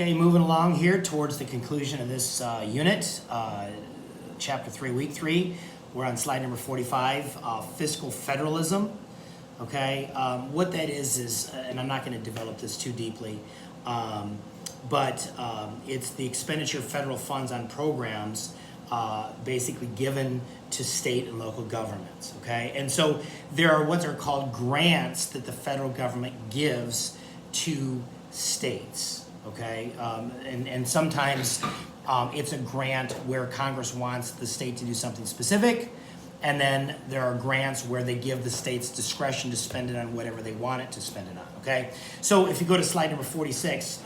Okay, moving along here towards the conclusion of this unit, chapter 3, week 3. We're on slide number 45, Fiscal Federalism. Okay, what that is, and I'm not going to develop this too deeply, but it's the expenditure of federal funds on programs basically given to state and local governments, okay? And so there are what are called grants that the federal government gives to states, okay? And sometimes it's a grant where Congress wants the state to do something specific, and then there are grants where they give the states discretion to spend it on whatever they want it to spend it on, okay? So if you go to slide number 46,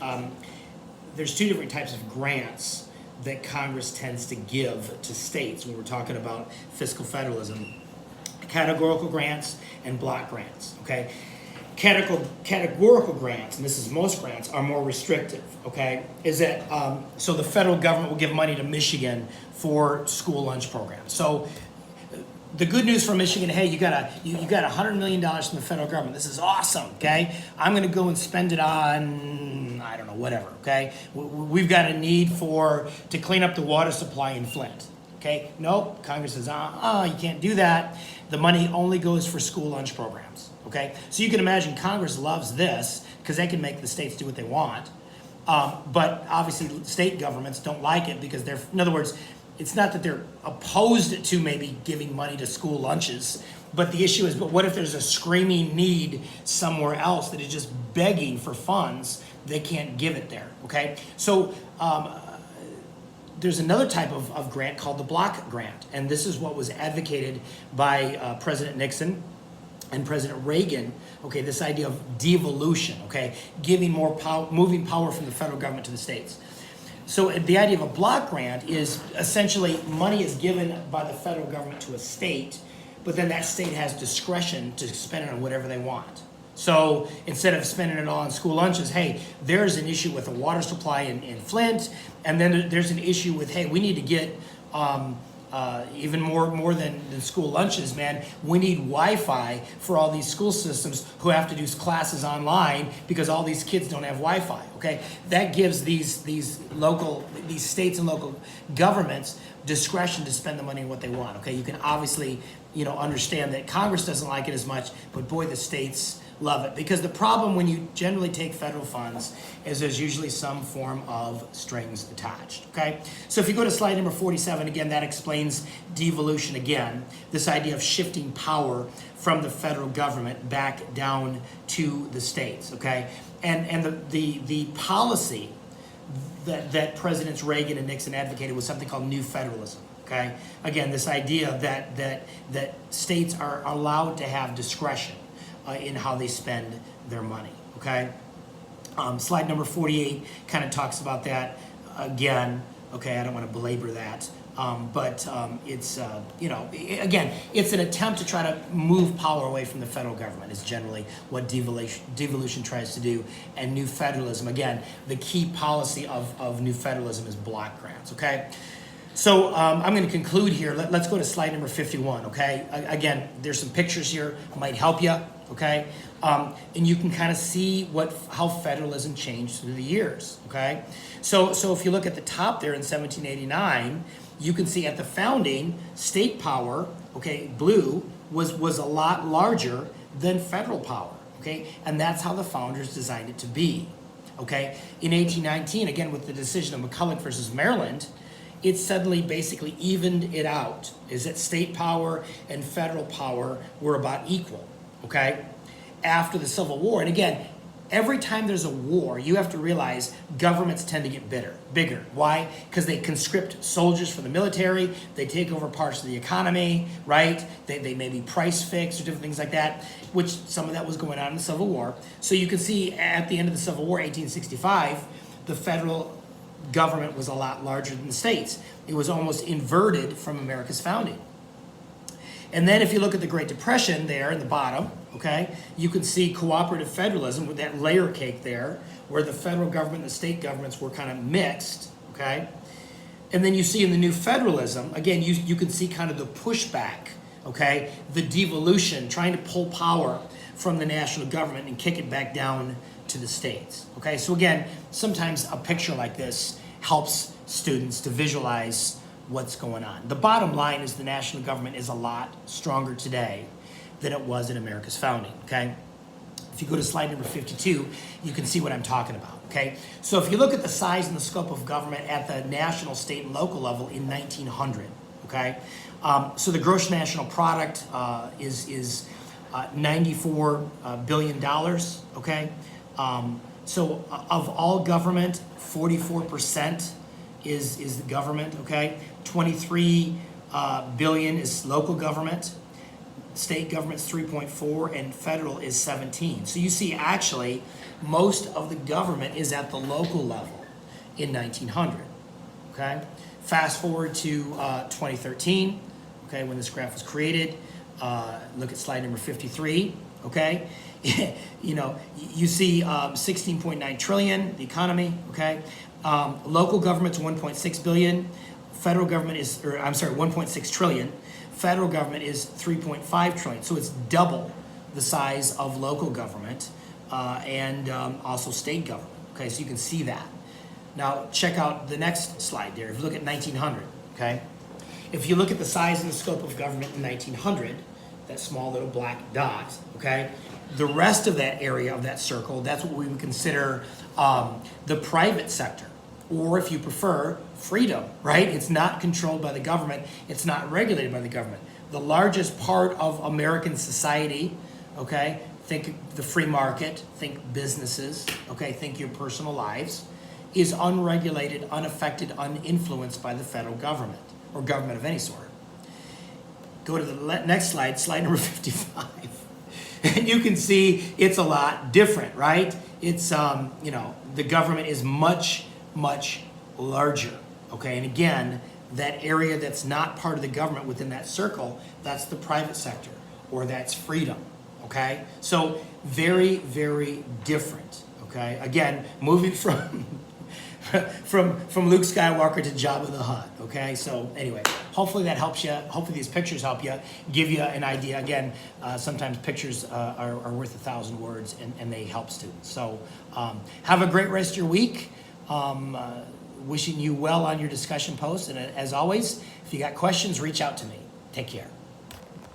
there's two different types of grants that Congress tends to give to states when we're talking about fiscal federalism: categorical grants and block grants, okay? Categorical grants, and this is most grants, are more restrictive, okay? Is that, so the federal government will give money to Michigan for school lunch programs. So the good news for Michigan, hey, you got $100 million from the federal government. This is awesome, okay? I'm going to go and spend it on, I don't know, whatever, okay? We've got a need to clean up the water supply in Flint, okay? Nope, Congress says, you can't do that. The money only goes for school lunch programs, okay? So you can imagine Congress loves this because they can make the states do what they want. But obviously state governments don't like it because in other words, it's not that they're opposed to maybe giving money to school lunches, but the issue is, but what if there's a screaming need somewhere else that is just begging for funds? They can't give it there, okay? So there's another type of grant called the block grant, and this is what was advocated by President Nixon and President Reagan, okay, this idea of devolution, okay, giving more power, moving power from the federal government to the states. So the idea of a block grant is essentially money is given by the federal government to a state, but then that state has discretion to spend it on whatever they want. So instead of spending it all on school lunches, hey, there's an issue with the water supply in Flint, and then there's an issue with, hey, we need to get even more than school lunches, man. We need Wi-Fi for all these school systems who have to do classes online because all these kids don't have Wi-Fi, okay? That gives these states and local governments discretion to spend the money on what they want, okay? You can obviously, understand that Congress doesn't like it as much, but boy, the states love it. Because the problem when you generally take federal funds is there's usually some form of strings attached, okay? So if you go to slide number 47, again, that explains devolution again, this idea of shifting power from the federal government back down to the states, okay? And the policy that Presidents Reagan and Nixon advocated was something called New Federalism. Okay, again, this idea that states are allowed to have discretion in how they spend their money. Okay, slide number 48 kind of talks about that again. Okay, I don't want to belabor that, but it's again, it's an attempt to try to move power away from the federal government. Is generally what devolution tries to do, and New Federalism. Again, the key policy of New Federalism is block grants. Okay. So I'm going to conclude here. Let's go to slide number 51, okay? Again, there's some pictures here might help you, okay? And you can kind of see how federalism changed through the years, okay? So if you look at the top there in 1789, you can see at the founding, state power, okay, blue, was a lot larger than federal power, okay? And that's how the founders designed it to be, okay? In 1819, again, with the decision of McCulloch versus Maryland, it suddenly basically evened it out, is that state power and federal power were about equal, okay? After the Civil War, and again, every time there's a war, you have to realize governments tend to get bigger. Why? Because they conscript soldiers for the military, they take over parts of the economy, right? They maybe price fix or different things like that, which some of that was going on in the Civil War. So you can see at the end of the Civil War, 1865, the federal government was a lot larger than the states. It was almost inverted from America's founding. And then if you look at the Great Depression there in the bottom, okay, you can see cooperative federalism with that layer cake there, where the federal government and the state governments were kind of mixed, okay? And then you see in the New Federalism, again, you can see kind of the pushback, okay? The devolution, trying to pull power from the national government and kick it back down to the states. Okay, so again, sometimes a picture like this helps students to visualize what's going on. The bottom line is the national government is a lot stronger today than it was in America's founding, okay? If you go to slide number 52, you can see what I'm talking about, okay? So if you look at the size and the scope of government at the national, state, and local level in 1900, okay? So the gross national product is $94 billion, okay? So of all government, 44% is the government, okay? 23 billion is local government. State government's 3.4 and federal is 17. So you see actually most of the government is at the local level in 1900, okay? Fast forward to 2013, okay, when this graph was created. Look at slide number 53, okay? You know, you see 16.9 trillion, the economy, okay? Local government's 1.6 billion. Federal government is, 1.6 trillion. Federal government is 3.5 trillion. So it's double the size of local government and also state government. Okay, so you can see that. Now check out the next slide there. If you look at 1900, okay? If you look at the size and the scope of government in 1900, that small little black dot, okay? The rest of that area of that circle, that's what we would consider the private sector. Or if you prefer, freedom, right? It's not controlled by the government. It's not regulated by the government. The largest part of American society, okay? Think the free market, think businesses, okay? Think your personal lives, is unregulated, unaffected, uninfluenced by the federal government or government of any sort. Go to the next slide, slide number 55. And you can see it's a lot different, right? It's, you know, the government is much larger, okay? And again, that area that's not part of the government within that circle, that's the private sector, or that's freedom, okay? So very different, okay? Again, moving from from Luke Skywalker to Jabba the Hutt, okay? So anyway, hopefully that helps you. Hopefully these pictures help you, give you an idea. Again, sometimes pictures are worth 1,000 words, and they help students. So have a great rest of your week. Wishing you well on your discussion posts. And as always, if you got questions, reach out to me. Take care.